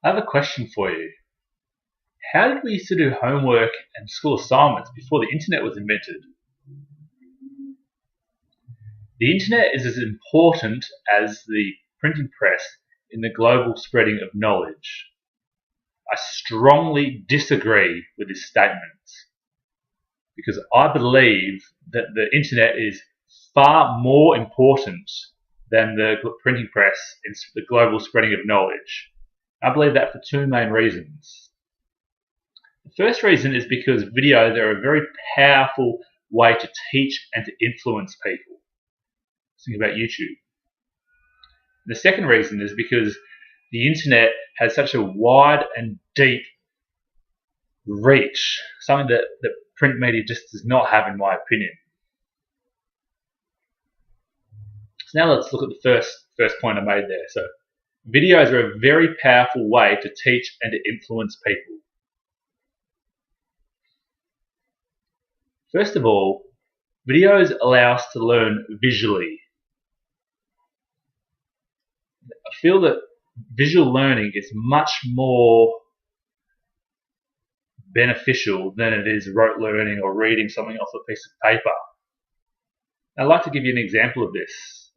I have a question for you. How did we used to do homework and school assignments before the internet was invented? The internet is as important as the printing press in the global spreading of knowledge. I strongly disagree with this statement because I believe that the internet is far more important than the printing press in the global spreading of knowledge. I believe that for two main reasons. The first reason is because videos are a very powerful way to teach and to influence people. Think about YouTube. And the second reason is because the internet has such a wide and deep reach, something that print media just does not have, in my opinion. So now let's look at the first point I made there. So videos are a very powerful way to teach and to influence people. First of all, videos allow us to learn visually. I feel that visual learning is much more beneficial than it is rote learning or reading something off a piece of paper. I'd like to give you an example of this.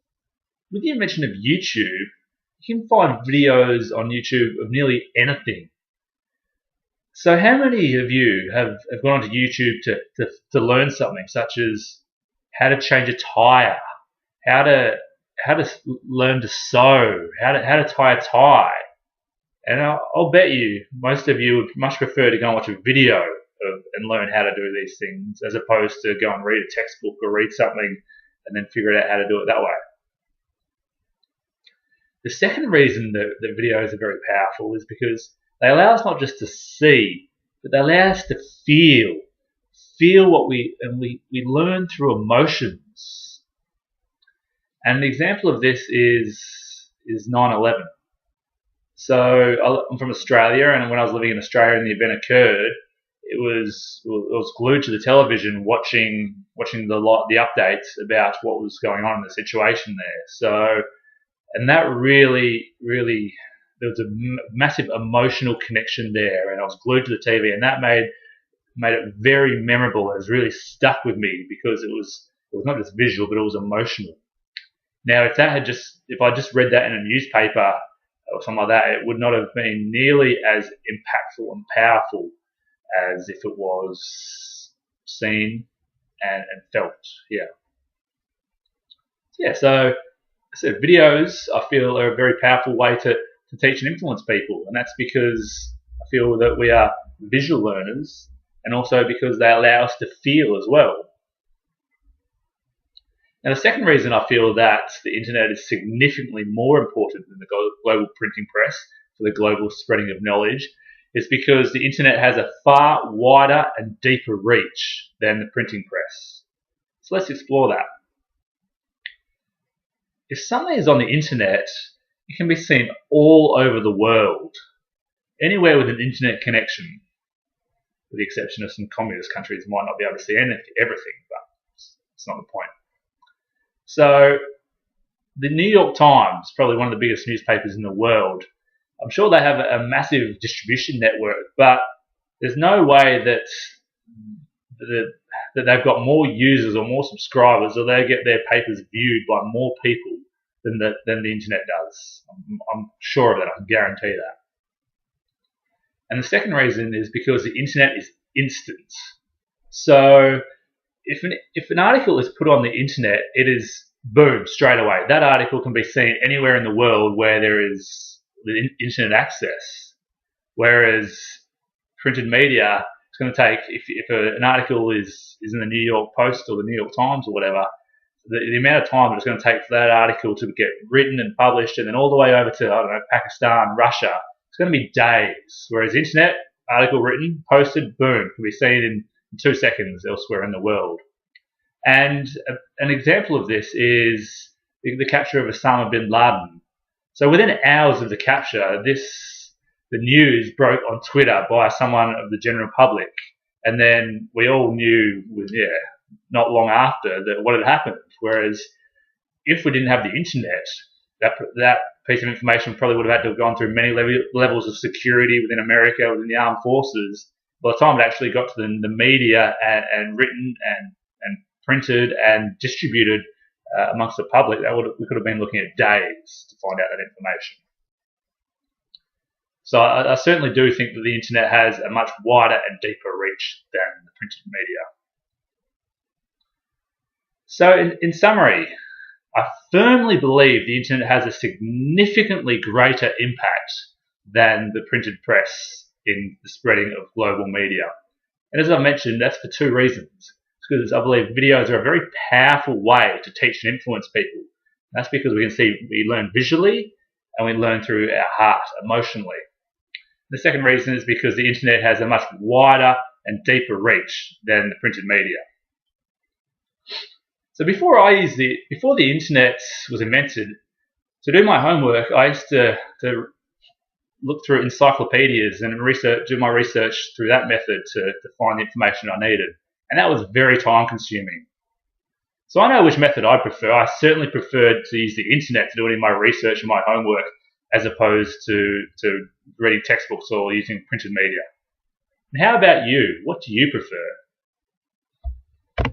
With the invention of YouTube, you can find videos on YouTube of nearly anything. So how many of you have gone onto YouTube to learn something such as how to change a tire, how to learn to sew, how to tie a tie? And I'll bet you most of you would much prefer to go and watch a video and learn how to do these things as opposed to go and read a textbook or read something and then figure out how to do it that way. The second reason that videos are very powerful is because they allow us not just to see, but they allow us to feel what we learn through emotions. And an example of this is 9/11. So I'm from Australia, and when I was living in Australia and the event occurred, I was glued to the television watching the updates about what was going on in the situation there. So, and that really there was a massive emotional connection there, and I was glued to the TV, and that made it very memorable. It was really stuck with me because it was not just visual, but it was emotional. Now, if I just read that in a newspaper or something like that, it would not have been nearly as impactful and powerful as if it was seen and felt here. Yeah, so videos I feel are a very powerful way to teach and influence people, and that's because I feel that we are visual learners, and also because they allow us to feel as well. Now, the second reason I feel that the internet is significantly more important than the global printing press for the global spreading of knowledge is because the internet has a far wider and deeper reach than the printing press. So let's explore that. If something is on the internet, it can be seen all over the world, anywhere with an internet connection, with the exception of some communist countries might not be able to see everything, but it's not the point. So the New York Times, probably one of the biggest newspapers in the world, I'm sure they have a massive distribution network, but there's no way that they've got more users or more subscribers, or they get their papers viewed by more people than the internet does. I'm sure of that. I can guarantee that. And the second reason is because the internet is instant. So if an article is put on the internet, it is boom, straight away. That article can be seen anywhere in the world where there is the internet access. Whereas printed media, it's going to take, if an article is in the New York Post or the New York Times or whatever, the amount of time that it's going to take for that article to get written and published and then all the way over to, I don't know, Pakistan, Russia, it's going to be days. Whereas internet, article written, posted, boom, can be seen in 2 seconds elsewhere in the world. And an example of this is the capture of Osama bin Laden. So within hours of the capture, the news broke on Twitter by someone of the general public, and then we all knew not long after that what had happened. Whereas if we didn't have the internet, that piece of information probably would have had to have gone through many levels of security within America, within the armed forces. By the time it actually got to the media and written and printed and distributed amongst the public, we could have been looking at days to find out that information. So I certainly do think that the internet has a much wider and deeper reach than the printed media. So in summary, I firmly believe the internet has a significantly greater impact than the printed press in the spreading of global media. And as I mentioned, that's for two reasons. It's because I believe videos are a very powerful way to teach and influence people. And that's because we learn visually and we learn through our heart, emotionally. The second reason is because the internet has a much wider and deeper reach than the printed media. So before the internet was invented, to do my homework, I used to look through encyclopedias and do my research through that method to find the information I needed. And that was very time consuming. So I know which method I prefer. I certainly preferred to use the internet to do any of my research and my homework as opposed to reading textbooks or using printed media. And how about you? What do you prefer?